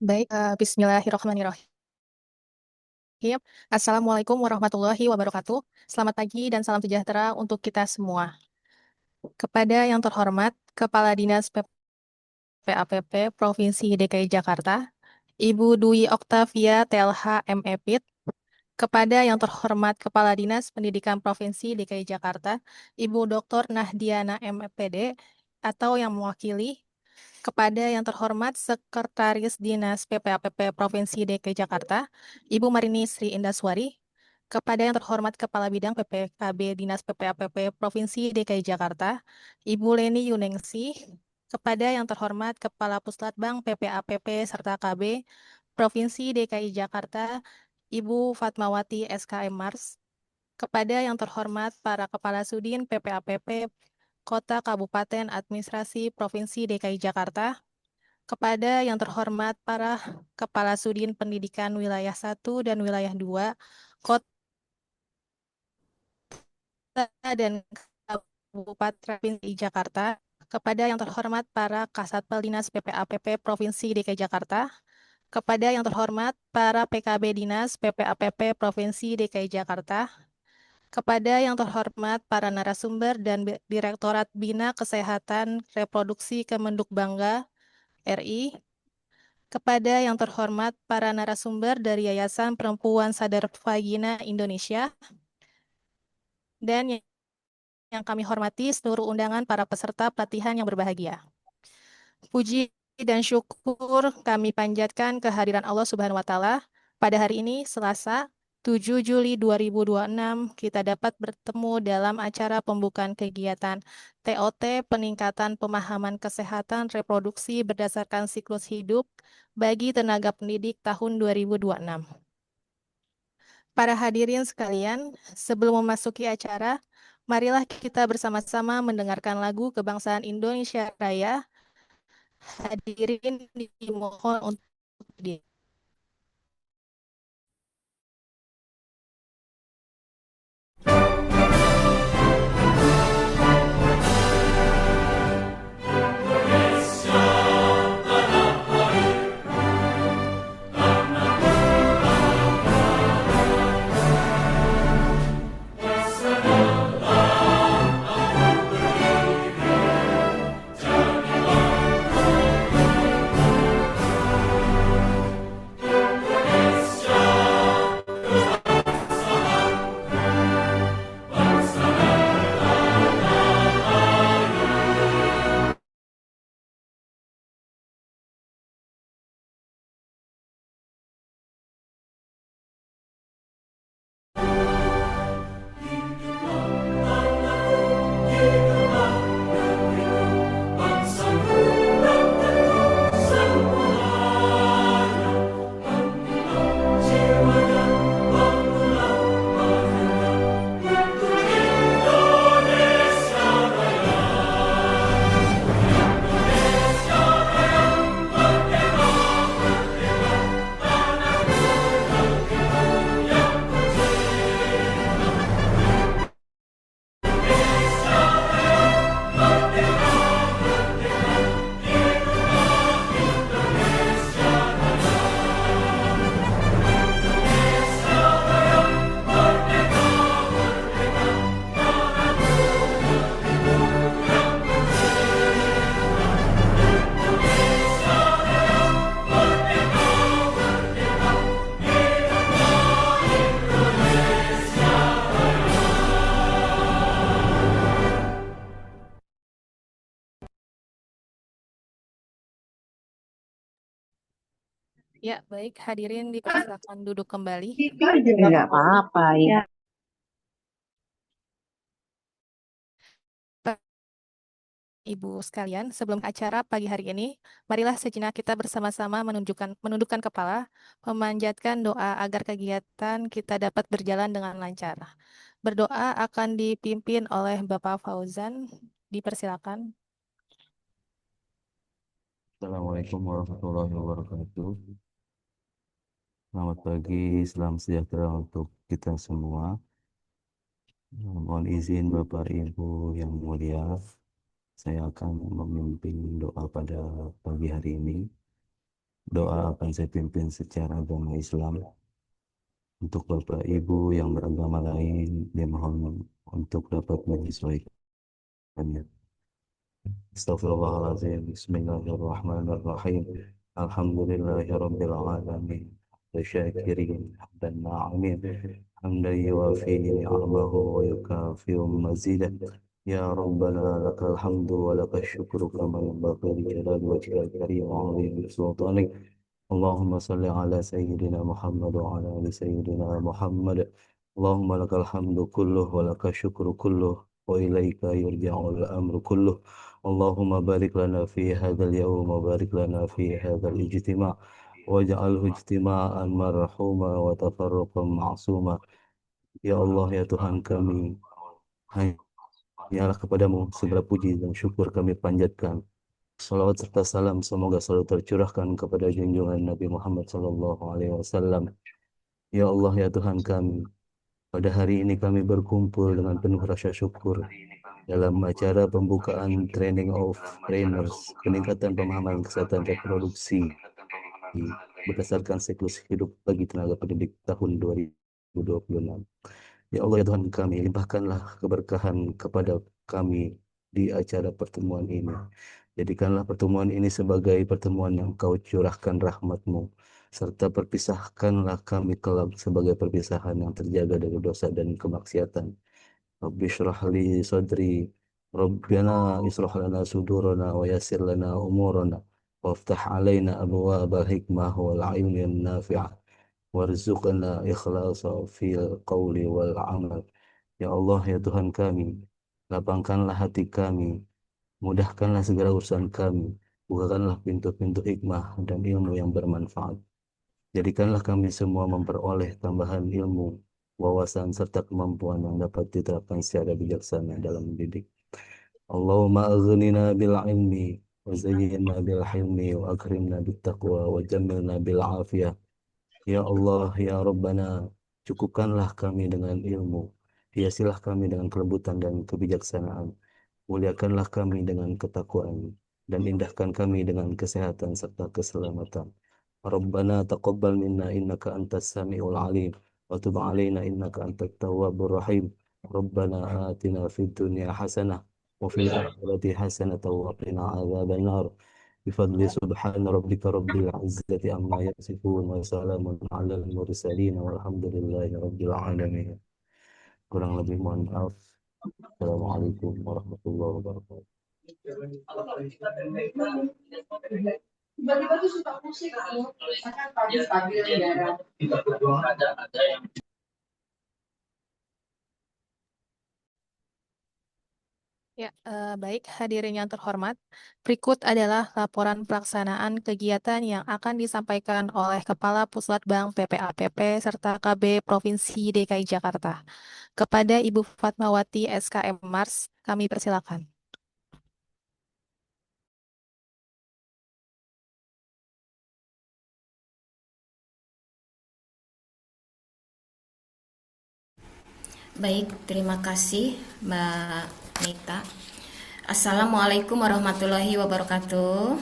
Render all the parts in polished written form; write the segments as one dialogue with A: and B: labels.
A: Baik, bismillahirrahmanirrahim. Assalamualaikum warahmatullahi wabarakatuh. Selamat pagi dan salam sejahtera untuk kita semua. Kepada yang terhormat Kepala Dinas PPAPP Provinsi DKI Jakarta, Ibu Dwi Oktavia TLH MEPIT, kepada yang terhormat Kepala Dinas Pendidikan Provinsi DKI Jakarta, Ibu Dr. Nahdiana MPD, atau yang mewakili, kepada yang terhormat Sekretaris Dinas PPAPP Provinsi DKI Jakarta, Ibu Marini Sri Indaswari, kepada yang terhormat Kepala Bidang PPKB Dinas PPAPP Provinsi DKI Jakarta, Ibu Leni Yuningsih, kepada yang terhormat Kepala Puslatbang PPAPP serta KB Provinsi DKI Jakarta, Ibu Fatmawati SKM Mars, kepada yang terhormat para Kepala Sudin PPAPP Kota Kabupaten Administrasi Provinsi DKI Jakarta, kepada yang terhormat para Kepala Sudin Pendidikan Wilayah 1 dan Wilayah 2, Kota dan Kabupaten Provinsi Jakarta, kepada yang terhormat para Kasatpel Dinas PPAPP Provinsi DKI Jakarta, kepada yang terhormat para PKB Dinas PPAPP Provinsi DKI Jakarta, kepada yang terhormat para narasumber dan Direktorat Bina Kesehatan Reproduksi Kemendukbangga RI, kepada yang terhormat para narasumber dari Yayasan Perempuan Sadar Vagina Indonesia, dan yang kami hormati seluruh undangan para peserta pelatihan yang berbahagia. Puji dan syukur kami panjatkan kehadiran Allah Subhanahu wa Ta'ala pada hari ini, Selasa, 7 Juli 2026, kita dapat bertemu dalam acara pembukaan kegiatan TOT Peningkatan Pemahaman Kesehatan Reproduksi Berdasarkan Siklus Hidup bagi Tenaga Pendidik tahun 2026. Para hadirin sekalian, sebelum memasuki acara, marilah kita bersama-sama mendengarkan lagu Kebangsaan Indonesia Raya. Hadirin dimohon untuk berdiri. Ya, baik, hadirin dipersilakan duduk kembali.
B: Nggak apa-apa ya.
A: Ibu sekalian, sebelum acara pagi hari ini, marilah sejenak kita bersama-sama menundukkan kepala, memanjatkan doa agar kegiatan kita dapat berjalan dengan lancar. Berdoa akan dipimpin oleh Bapak Fauzan. Dipersilakan.
C: Assalamualaikum warahmatullahi wabarakatuh. Selamat pagi, salam sejahtera untuk kita semua. Mohon izin Bapak Ibu yang mulia, saya akan memimpin doa pada pagi hari ini. doa akan saya pimpin secara agama Islam. Untuk Bapak Ibu yang beragama lain, dimohon untuk dapat menyesuaikannya. Astaghfirullahaladzim. Bismillahirrahmanirrahim. Alhamdulillahirabbil alamin. Wasyakirin dan na'imin. Hamdan yuwafi ni'amahu wa yukafi'u mazidah. Ya Rabbana lakal hamdu wa lakal syukru kama yanbaghi li jalali wajhikal karim wa 'azimi sultanik. Allahumma salli ala sayyidina Muhammad wa ala ali sayyidina Muhammad. Allahumma lakal hamdu kulluh wa lakal syukru kulluh wa ilaika yurja'ul amru kulluh. اللهم بارك لنا في هذا اليوم وبارك لنا في هذا الاجتماع واجعله اجتماعا مرحوما وتفرقا معصوما. Ya Allah, ya Tuhan kami, hanyalah kepadamu segala puji dan syukur kami panjatkan. Salawat serta salam semoga selalu tercurahkan kepada junjungan Nabi Muhammad SAW. Ya Allah, ya Tuhan kami, pada hari ini kami berkumpul dengan penuh rasa syukur dalam acara pembukaan Training of Trainers, peningkatan pemahaman kesehatan reproduksi berdasarkan siklus hidup bagi tenaga pendidik tahun 2026. Ya Allah, ya Tuhan kami, limpahkanlah keberkahan kepada kami di acara pertemuan ini. Jadikanlah pertemuan ini sebagai pertemuan yang Kau curahkan rahmat-Mu, serta perpisahkanlah kami kelak sebagai perpisahan yang terjaga dari dosa dan kemaksiatan. Rabbi shrah li sadri, Rabbana israh lana sudurana wa yassir lana umurana waftah alaina abwaabal hikmah wal ilmin nafi'ah warzuqna ikhlasa fil qawli wal amal. Ya Allah, ya Tuhan kami, lapangkanlah hati kami, mudahkanlah segala urusan kami, bukakanlah pintu-pintu hikmah dan ilmu yang bermanfaat. Jadikanlah kami semua memperoleh tambahan ilmu, wawasan serta kemampuan yang dapat diterapkan secara bijaksana dalam mendidik. Allahumma aghnina bil ilmi wa zayyinna bil hilmi wa akrimna bit taqwa wa jammilna bil afiyah. Ya Allah, ya Rabbana, cukupkanlah kami dengan ilmu, hiasilah kami dengan kelembutan dan kebijaksanaan, muliakanlah kami dengan ketakwaan, dan indahkan kami dengan kesehatan serta keselamatan. Rabbana taqabbal minna innaka antas samiul alim wa tub alaina innaka antat tawwabur rahim. Rabbana atina fid dunya hasanah wa fil akhirati hasanah wa qina adzaban nar. بفضل سبحان ربك رب العزة عما يصفون وسلام على المرسلين والحمد لله رب العالمين. Kurang lebih mohon maaf. Assalamualaikum warahmatullahi wabarakatuh.
B: Tiba-tiba tuh suka musik loh. Kan stabil ya.
A: Ya, baik hadirin yang terhormat. Berikut adalah laporan pelaksanaan kegiatan yang akan disampaikan oleh Kepala Pusat Bank PPAPP serta KB Provinsi DKI Jakarta. Kepada Ibu Fatmawati SKM Mars, kami persilakan.
D: Baik, terima kasih Mbak Nita. Assalamualaikum warahmatullahi wabarakatuh.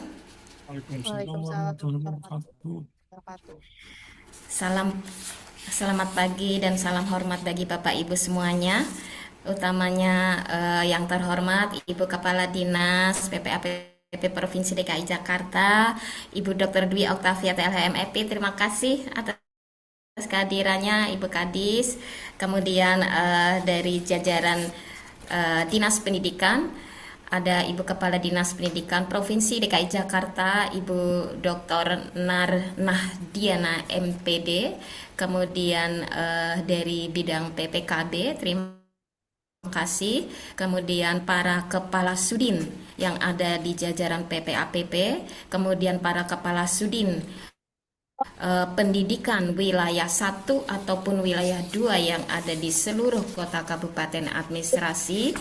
A: Waalaikumsalam warahmatullahi wabarakatuh.
D: Selamat pagi dan salam hormat bagi Bapak Ibu semuanya. Utamanya yang terhormat Ibu Kepala Dinas PPAPP Provinsi DKI Jakarta, Ibu Dr. Dwi Oktavia TLHM EP. Terima kasih atas kehadirannya Ibu Kadis, kemudian dari jajaran Dinas Pendidikan ada Ibu Kepala Dinas Pendidikan Provinsi DKI Jakarta, Ibu Dr. Nahdiana MPD, kemudian dari bidang PPKB, terima kasih, kemudian para Kepala Sudin yang ada di jajaran PPAPP, kemudian para Kepala Sudin pendidikan wilayah 1 ataupun wilayah 2 yang ada di seluruh kota kabupaten administrasi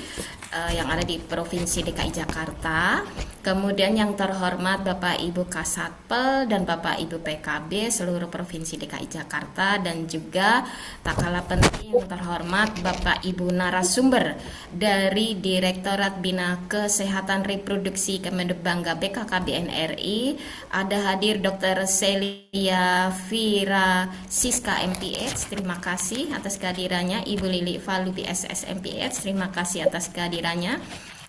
D: yang ada di Provinsi DKI Jakarta. Kemudian yang terhormat Bapak Ibu Kasatpel dan Bapak Ibu PKB seluruh Provinsi DKI Jakarta, dan juga tak kalah penting yang terhormat Bapak Ibu narasumber dari Direktorat Bina Kesehatan Reproduksi Kemenderbangga BKKBN RI. Ada hadir Dr. Celia Vira Siska MPH, terima kasih atas kehadirannya. Ibu Lili Falu BSS MPH, terima kasih atas kehadirannya.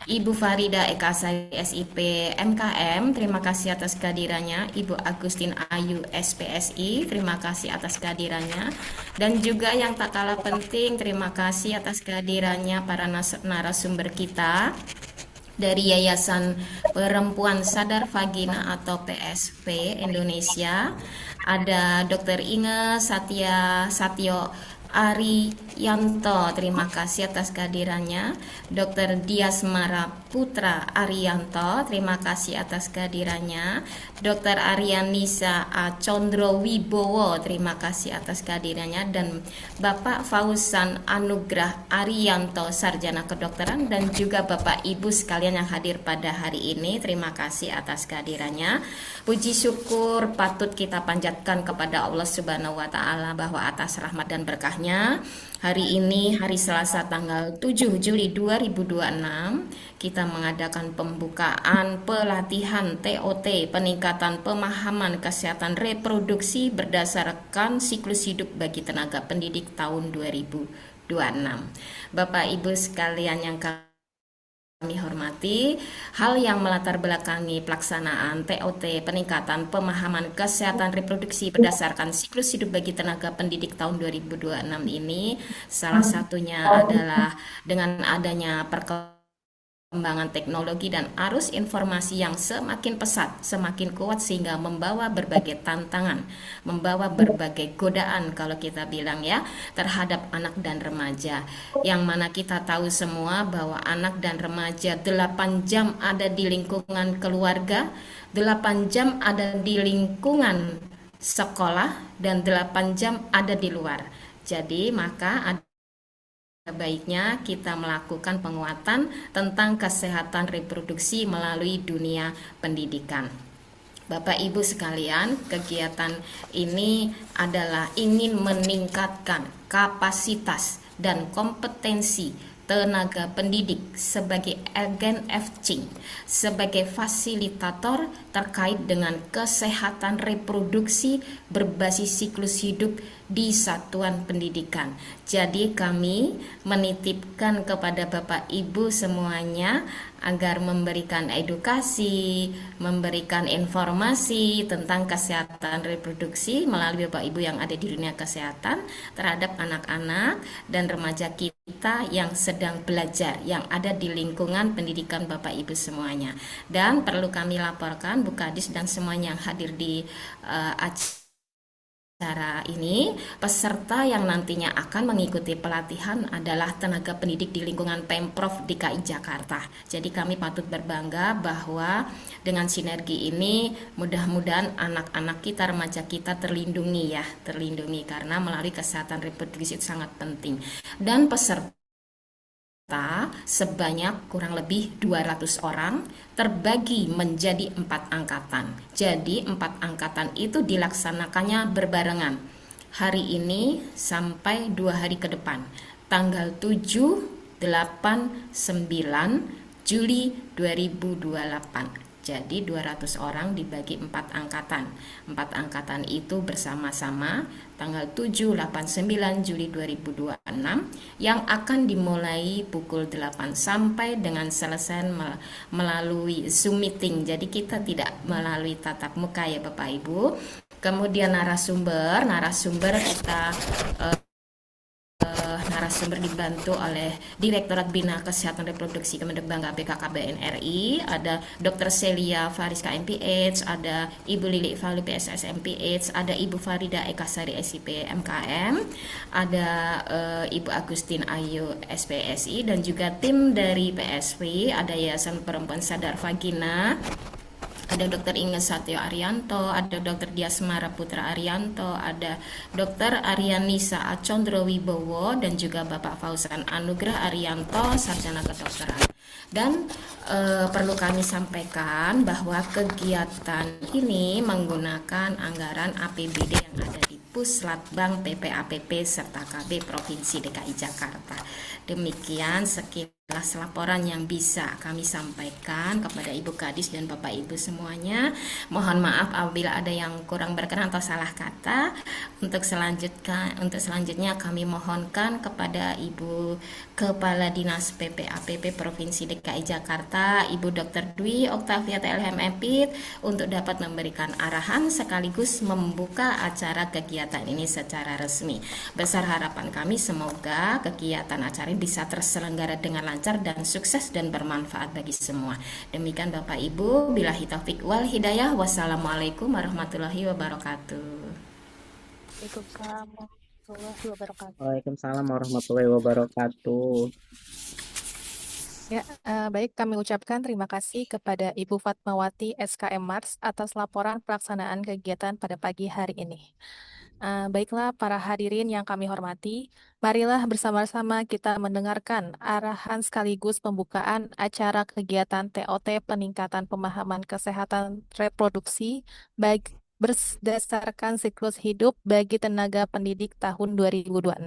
D: Ibu Farida Ekasari SIP MKM, terima kasih atas kehadirannya. Ibu Agustin Ayu SPSI, terima kasih atas kehadirannya. Dan juga yang tak kalah penting, terima kasih atas kehadirannya para narasumber kita dari Yayasan Perempuan Sadar Vagina atau PSV Indonesia. Ada Dr. Inge Satyo Ariyanto, terima kasih atas kehadirannya. Dr. Diasmara Putra Ariyanto, terima kasih atas kehadirannya. Dr. Aryanisa A. Condro Wibowo, terima kasih atas kehadirannya. Dan Bapak Fauzan Anugrah Ariyanto, Sarjana Kedokteran, dan juga Bapak Ibu sekalian yang hadir pada hari ini, terima kasih atas kehadirannya. Puji syukur patut kita panjatkan kepada Allah Subhanahu wa Ta'ala bahwa atas rahmat dan berkahnya, hari ini hari Selasa tanggal 7 Juli 2026 kita mengadakan pembukaan pelatihan TOT, peningkatan pemahaman kesehatan reproduksi berdasarkan siklus hidup bagi tenaga pendidik tahun 2026. Bapak Ibu sekalian yang kami hormati, hal yang melatar belakangi pelaksanaan TOT peningkatan pemahaman kesehatan reproduksi berdasarkan siklus hidup bagi tenaga pendidik tahun 2026 ini salah satunya adalah dengan adanya perkembangan teknologi dan arus informasi yang semakin pesat, semakin kuat, sehingga membawa berbagai tantangan, membawa berbagai godaan kalau kita bilang ya, terhadap anak dan remaja. Yang mana kita tahu semua bahwa anak dan remaja 8 jam ada di lingkungan keluarga, 8 jam ada di lingkungan sekolah, dan 8 jam ada di luar. Jadi maka ada baiknya kita melakukan penguatan tentang kesehatan reproduksi melalui dunia pendidikan. Bapak Ibu sekalian, kegiatan ini adalah ingin meningkatkan kapasitas dan kompetensi tenaga pendidik sebagai agen exchange, sebagai fasilitator terkait dengan kesehatan reproduksi berbasis siklus hidup di satuan pendidikan. Jadi kami menitipkan kepada Bapak Ibu semuanya agar memberikan edukasi, memberikan informasi tentang kesehatan reproduksi melalui Bapak Ibu yang ada di dunia kesehatan terhadap anak-anak dan remaja kita yang sedang belajar, yang ada di lingkungan pendidikan Bapak Ibu semuanya. Dan perlu kami laporkan Bu Kadis dan semuanya yang hadir di acara ini, peserta yang nantinya akan mengikuti pelatihan adalah tenaga pendidik di lingkungan Pemprov DKI Jakarta. Jadi kami patut berbangga bahwa dengan sinergi ini mudah-mudahan anak-anak kita, remaja kita terlindungi ya, terlindungi karena melalui kesehatan reproduksi itu sangat penting. Dan peserta sebanyak kurang lebih 200 orang terbagi menjadi 4 angkatan. Jadi 4 angkatan itu dilaksanakannya berbarengan hari ini sampai 2 hari ke depan, tanggal 7, 8, 9 Juli 2028. Jadi 200 orang dibagi 4 angkatan. 4 angkatan itu bersama-sama tanggal 7, 8, 9 Juli 2026 yang akan dimulai pukul 8 sampai dengan selesai melalui Zoom meeting. Jadi kita tidak melalui tatap muka ya Bapak Ibu. Kemudian narasumber kita narasumber dibantu oleh Direktorat Bina Kesehatan Reproduksi Kemenderbangga BKKBN RI, ada Dr. Celia Fariska MPH, ada Ibu Lili Falu PSS MPH, ada Ibu Farida Ekasari SIP MKM, ada Ibu Agustin Ayu SPSI, dan juga tim dari PSV, ada Yayasan Perempuan Sadar Vagina, ada Dr. Inge Satyo Arianto, ada Dr. Diasmara Putra Arianto, ada Dr. Aryanisa Acondro Wibowo, dan juga Bapak Fauzan Anugrah Arianto, sarjana kedokteran. Dan perlu kami sampaikan bahwa kegiatan ini menggunakan anggaran APBD yang ada di Puslatbang PPAPP serta KB Provinsi DKI Jakarta. Demikian sekilas laporan yang bisa kami sampaikan kepada Ibu Kadis dan Bapak Ibu semuanya. Mohon maaf apabila ada yang kurang berkenan atau salah kata. Untuk selanjutnya kami mohonkan kepada Ibu Kepala Dinas PPAPP Provinsi DKI Jakarta, Ibu Dr. Dwi Oktavia TLM Epit, untuk dapat memberikan arahan sekaligus membuka acara kegiatan ini secara resmi. Besar harapan kami semoga kegiatan acara ini bisa terselenggara dengan lancar dan sukses dan bermanfaat bagi semua. Demikian Bapak Ibu, billahi taufik wal hidayah. Wassalamualaikum warahmatullahi wabarakatuh.
A: Waalaikumsalam warahmatullahi wabarakatuh.
E: Waalaikumsalam warahmatullahi wabarakatuh.
A: Ya, baik, kami ucapkan terima kasih kepada Ibu Fatmawati SKM Mars atas laporan pelaksanaan kegiatan pada pagi hari ini. Baiklah para hadirin yang kami hormati, marilah bersama-sama kita mendengarkan arahan sekaligus pembukaan acara kegiatan TOT Peningkatan Pemahaman Kesehatan Reproduksi berdasarkan siklus hidup bagi tenaga pendidik tahun 2026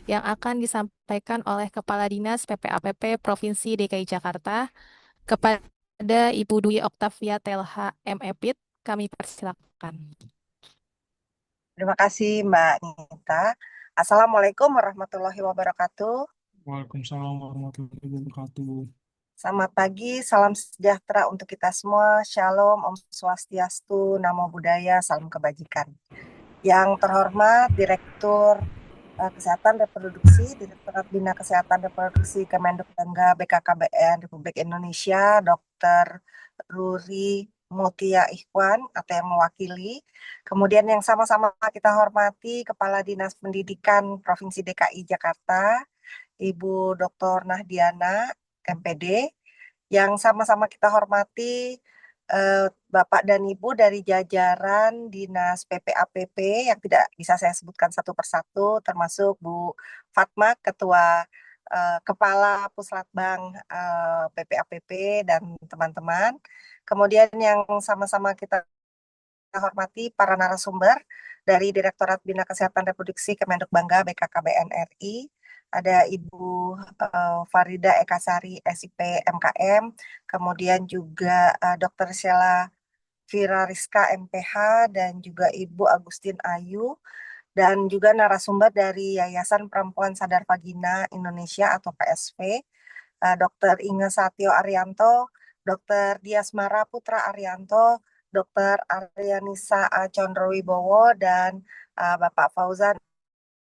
A: yang akan disampaikan oleh Kepala Dinas PPAPP Provinsi DKI Jakarta kepada Ibu Dwi Oktavia Telha MEPIT. Kami persilakan.
B: Terima kasih Mbak Nita. Assalamualaikum warahmatullahi wabarakatuh.
F: Waalaikumsalam warahmatullahi wabarakatuh.
B: Selamat pagi, salam sejahtera untuk kita semua. Shalom, Om Swastiastu, Namo Buddhaya, salam kebajikan. Yang terhormat Direktur Kesehatan Reproduksi, Direktorat Bina Kesehatan Reproduksi Kemenduk Bangga BKKBN Republik Indonesia, Dr. Ruri Mutia Ikhwan atau yang mewakili. Kemudian yang sama-sama kita hormati Kepala Dinas Pendidikan Provinsi DKI Jakarta, Ibu Dr. Nahdiana, MPD, yang sama-sama kita hormati Bapak dan Ibu dari jajaran Dinas PPAPP yang tidak bisa saya sebutkan satu persatu, termasuk Bu Fatma, Ketua Kepala Puslatbang PPAPP dan teman-teman. Kemudian yang sama-sama kita hormati para narasumber dari Direktorat Bina Kesehatan Reproduksi Kemenduk Bangga BKKBN RI. Ada Ibu Farida Ekasari SIP MKM, kemudian juga Dr. Sheila Vira Rizka MPH, dan juga Ibu Agustin Ayu, dan juga narasumber dari Yayasan Perempuan Sadar Vagina Indonesia atau PSV, Dr. Inge Satyo Arianto, Dr. Diasmara Putra Arianto, Dr. Aryanisa Acondro Wibowo, dan Bapak Fauzan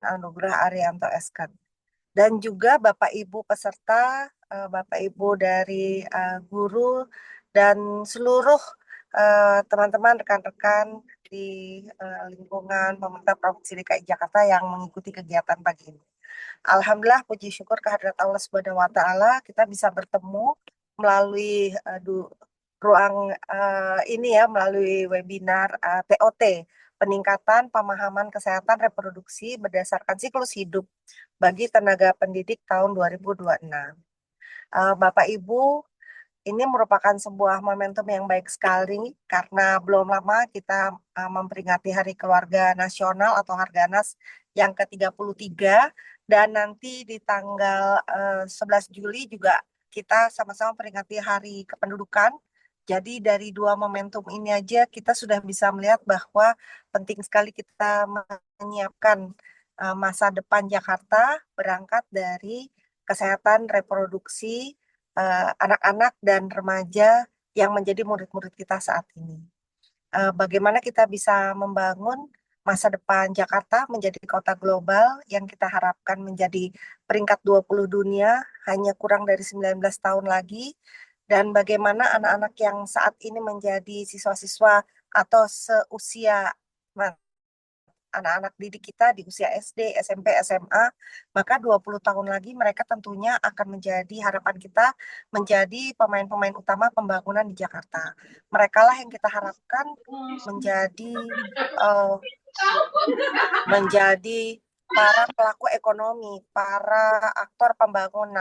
B: Anugrah Arianto SK. Dan juga Bapak Ibu peserta, Bapak Ibu dari guru, dan seluruh teman-teman, rekan-rekan di lingkungan pemerintah Provinsi DKI Jakarta yang mengikuti kegiatan pagi ini. Alhamdulillah, puji syukur kehadirat Allah Subhanahu wa Ta'ala, kita bisa bertemu melalui ruang ini ya, melalui webinar TOT, Peningkatan Pemahaman Kesehatan Reproduksi berdasarkan siklus hidup bagi tenaga pendidik tahun 2026. Bapak Ibu, ini merupakan sebuah momentum yang baik sekali karena belum lama kita memperingati Hari Keluarga Nasional atau Harganas yang ke-33, dan nanti di tanggal 11 Juli juga kita sama-sama memperingati Hari Kependudukan. Jadi dari dua momentum ini aja kita sudah bisa melihat bahwa penting sekali kita menyiapkan masa depan Jakarta berangkat dari kesehatan reproduksi anak-anak dan remaja yang menjadi murid-murid kita saat ini. Bagaimana kita bisa membangun masa depan Jakarta menjadi kota global yang kita harapkan menjadi peringkat 20 dunia hanya kurang dari 19 tahun lagi, dan bagaimana anak-anak yang saat ini menjadi siswa-siswa atau seusia anak-anak didik kita di usia SD, SMP, SMA, maka 20 tahun lagi mereka tentunya akan menjadi harapan kita menjadi pemain-pemain utama pembangunan di Jakarta. Mereka lah yang kita harapkan menjadi eh, menjadi para pelaku ekonomi, para aktor pembangunan.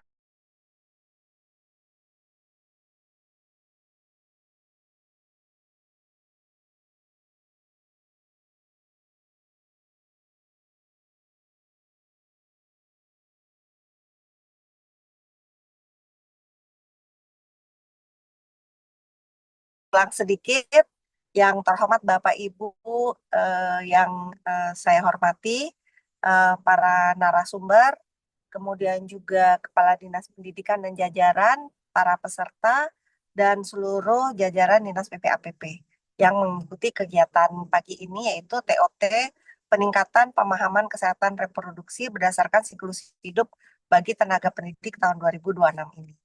B: Ulang sedikit, yang terhormat Bapak Ibu yang saya hormati, para narasumber, kemudian juga Kepala Dinas Pendidikan dan jajaran, para peserta, dan seluruh jajaran Dinas PPAPP yang mengikuti kegiatan pagi ini, yaitu TOT, Peningkatan Pemahaman Kesehatan Reproduksi berdasarkan siklus hidup bagi tenaga pendidik tahun 2026 ini.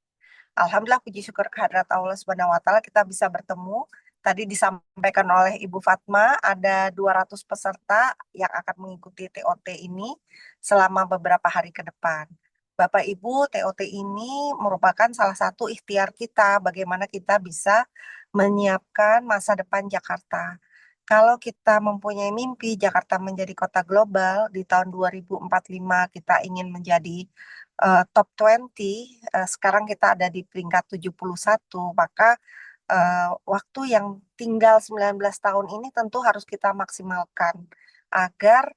B: Alhamdulillah, puji syukur kehadirat Allah Subhanahu wa taala kita bisa bertemu. Tadi disampaikan oleh Ibu Fatma ada 200 peserta yang akan mengikuti TOT ini selama beberapa hari ke depan. Bapak Ibu, TOT ini merupakan salah satu ikhtiar kita bagaimana kita bisa menyiapkan masa depan Jakarta. Kalau kita mempunyai mimpi Jakarta menjadi kota global di tahun 2045, kita ingin menjadi top 20, sekarang kita ada di peringkat 71, maka waktu yang tinggal 19 tahun ini tentu harus kita maksimalkan agar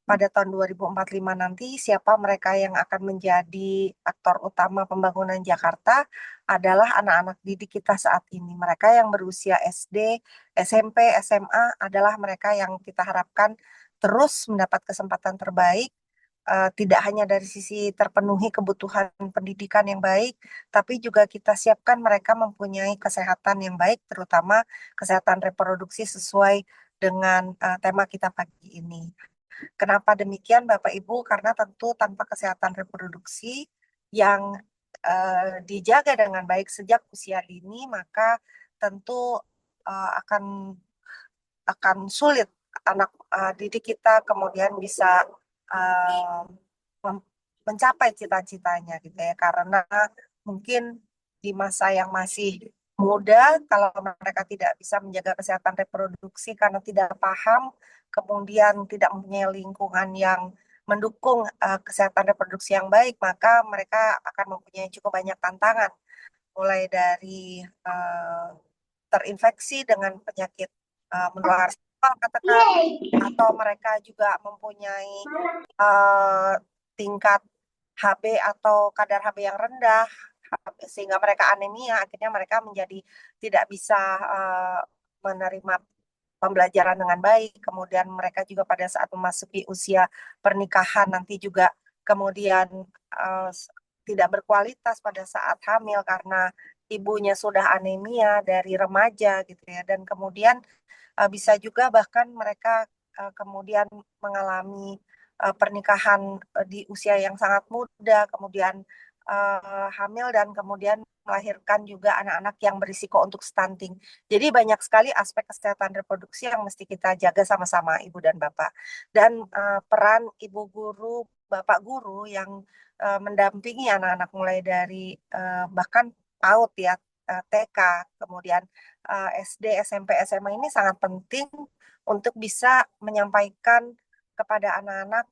B: pada tahun 2045 nanti siapa mereka yang akan menjadi aktor utama pembangunan Jakarta adalah anak-anak didik kita saat ini. Mereka yang berusia SD, SMP, SMA adalah mereka yang kita harapkan terus mendapat kesempatan terbaik, tidak hanya dari sisi terpenuhi kebutuhan pendidikan yang baik, tapi juga kita siapkan mereka mempunyai kesehatan yang baik, terutama kesehatan reproduksi sesuai dengan tema kita pagi ini. Kenapa demikian, Bapak Ibu? Karena tentu tanpa kesehatan reproduksi yang dijaga dengan baik sejak usia dini, maka tentu akan sulit anak didik kita kemudian bisa uh, mencapai cita-citanya gitu ya, karena mungkin di masa yang masih muda kalau mereka tidak bisa menjaga kesehatan reproduksi karena tidak paham, kemudian tidak mempunyai lingkungan yang mendukung kesehatan reproduksi yang baik, maka mereka akan mempunyai cukup banyak tantangan, mulai dari terinfeksi dengan penyakit menular seksual katakan, atau mereka juga mempunyai tingkat HB atau kadar HB yang rendah sehingga mereka anemia, akhirnya mereka menjadi tidak bisa menerima pembelajaran dengan baik. Kemudian mereka juga pada saat memasuki usia pernikahan nanti juga kemudian tidak berkualitas pada saat hamil karena ibunya sudah anemia dari remaja gitu ya, dan kemudian bisa juga bahkan mereka kemudian mengalami pernikahan di usia yang sangat muda, kemudian hamil dan kemudian melahirkan juga anak-anak yang berisiko untuk stunting. Jadi banyak sekali aspek kesehatan reproduksi yang mesti kita jaga sama-sama, Ibu dan Bapak. Dan peran Ibu guru, Bapak guru yang mendampingi anak-anak mulai dari bahkan PAUD ya, TK, kemudian SD, SMP, SMA ini sangat penting untuk bisa menyampaikan kepada anak-anak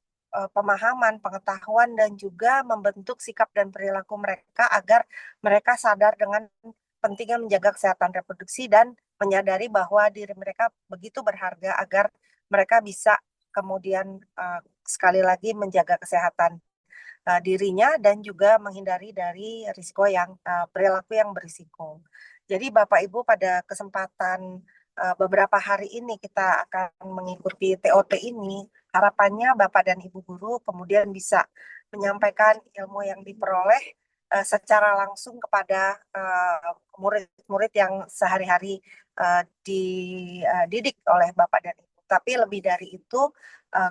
B: pemahaman, pengetahuan, dan juga membentuk sikap dan perilaku mereka agar mereka sadar dengan pentingnya menjaga kesehatan reproduksi dan menyadari bahwa diri mereka begitu berharga agar mereka bisa kemudian sekali lagi menjaga kesehatan dirinya dan juga menghindari dari risiko yang perilaku yang berisiko. Jadi Bapak Ibu, pada kesempatan beberapa hari ini kita akan mengikuti TOT ini. Harapannya Bapak dan Ibu guru kemudian bisa menyampaikan ilmu yang diperoleh secara langsung kepada murid-murid yang sehari-hari dididik oleh Bapak dan Ibu. Tapi lebih dari itu,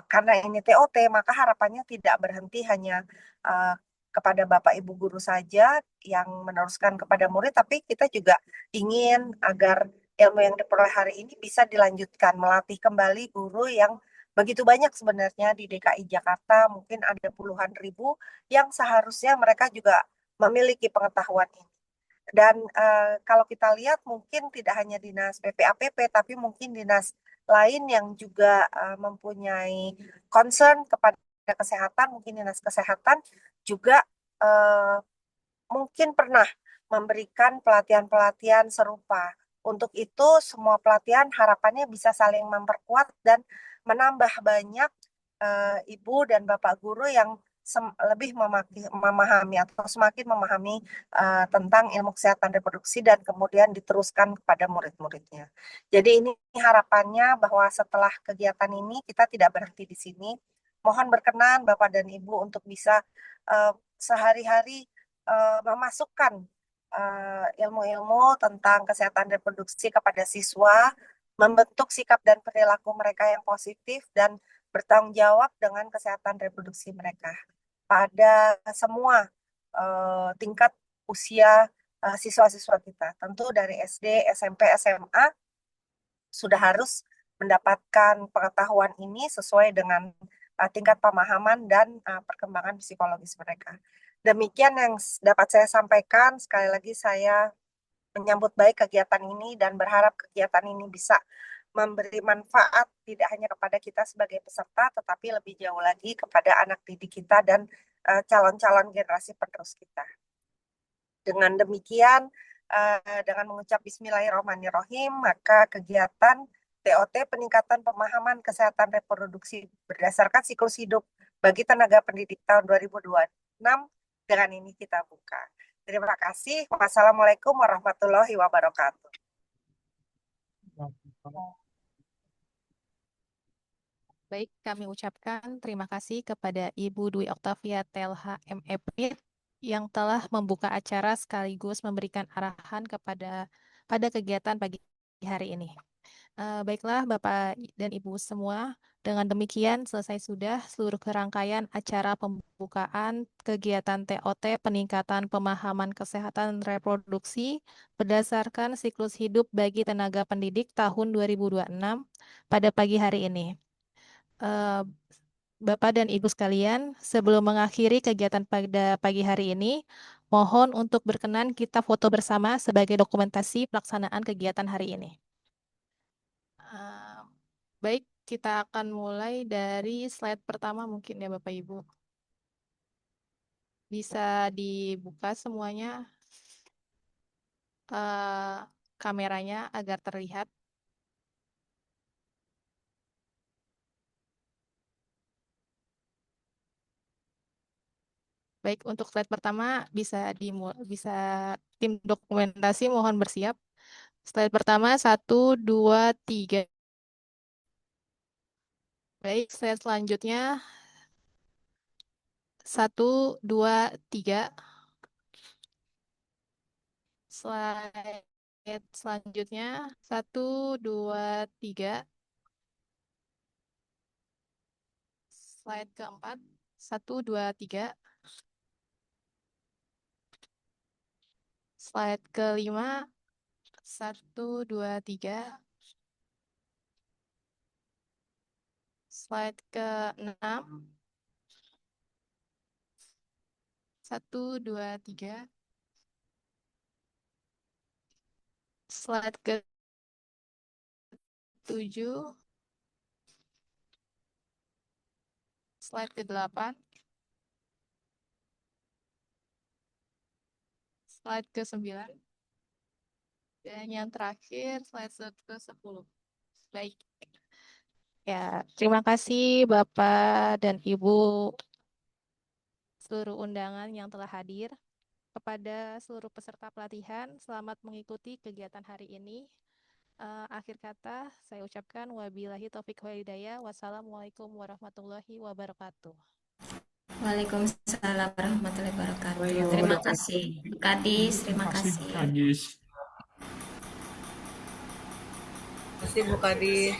B: karena ini TOT, maka harapannya tidak berhenti hanya kepada Bapak Ibu guru saja yang meneruskan kepada murid, tapi kita juga ingin agar ilmu yang diperoleh hari ini bisa dilanjutkan, melatih kembali guru yang begitu banyak sebenarnya di DKI Jakarta, mungkin ada puluhan ribu yang seharusnya mereka juga memiliki pengetahuan ini. Dan kalau kita lihat mungkin tidak hanya dinas PPAPP, tapi mungkin dinas lain yang juga mempunyai concern kepada kesehatan, mungkin dinas kesehatan juga mungkin pernah memberikan pelatihan-pelatihan serupa. Untuk itu, semua pelatihan harapannya bisa saling memperkuat dan menambah banyak ibu dan bapak guru yang lebih memahami atau semakin memahami tentang ilmu kesehatan reproduksi dan kemudian diteruskan kepada murid-muridnya. Jadi ini harapannya bahwa setelah kegiatan ini kita tidak berhenti di sini. Mohon berkenan Bapak dan Ibu untuk bisa sehari-hari memasukkan ilmu-ilmu tentang kesehatan reproduksi kepada siswa, membentuk sikap dan perilaku mereka yang positif dan bertanggung jawab dengan kesehatan reproduksi mereka pada semua tingkat usia siswa-siswa kita. Tentu dari SD, SMP, SMA sudah harus mendapatkan pengetahuan ini sesuai dengan tingkat pemahaman dan perkembangan psikologis mereka. Demikian yang dapat saya sampaikan. Sekali lagi saya menyambut baik kegiatan ini dan berharap kegiatan ini bisa memberi manfaat tidak hanya kepada kita sebagai peserta, tetapi lebih jauh lagi kepada anak didik kita dan calon-calon generasi penerus kita. Dengan demikian, dengan mengucap Bismillahirrahmanirrahim, maka kegiatan TOT peningkatan pemahaman kesehatan reproduksi berdasarkan siklus hidup bagi tenaga pendidik tahun 2026 dengan ini kita buka. Terima kasih. Wassalamualaikum warahmatullahi wabarakatuh.
A: Baik, kami ucapkan terima kasih kepada Ibu Dwi Oktavia Telha MEP yang telah membuka acara sekaligus memberikan arahan pada kegiatan pagi hari ini. Baiklah Bapak dan Ibu semua, dengan demikian selesai sudah seluruh rangkaian acara pembukaan kegiatan TOT peningkatan pemahaman kesehatan reproduksi berdasarkan siklus hidup bagi tenaga pendidik tahun 2026 pada pagi hari ini. Bapak dan Ibu sekalian, sebelum mengakhiri kegiatan pada pagi hari ini, mohon untuk berkenan kita foto bersama sebagai dokumentasi pelaksanaan kegiatan hari ini. Baik, kita akan mulai dari slide pertama mungkin ya Bapak Ibu. Bisa dibuka semuanya kameranya agar terlihat. Baik, untuk slide pertama bisa tim dokumentasi mohon bersiap. Slide pertama 1, 2, 3. Baik, slide selanjutnya 1, 2, 3. Slide selanjutnya 1, 2, 3. Slide keempat 1, 2, 3. Slide kelima 1, 2, 3. Slide ke-6 1, 2, 3. Slide ke-7. Slide ke-8. Slide ke-9. Dan yang terakhir slide ke-10. Baik. Ya, terima kasih Bapak dan Ibu seluruh undangan yang telah hadir. Kepada seluruh peserta pelatihan, selamat mengikuti kegiatan hari ini. Akhir kata, saya ucapkan wabillahi taufiq wal hidayah. Wassalamualaikum warahmatullahi wabarakatuh.
D: Waalaikumsalam warahmatullahi wabarakatuh. Terima kasih, Kadis. Terima kasih.
F: Kadis.
B: Terima kasih Bu Kadis.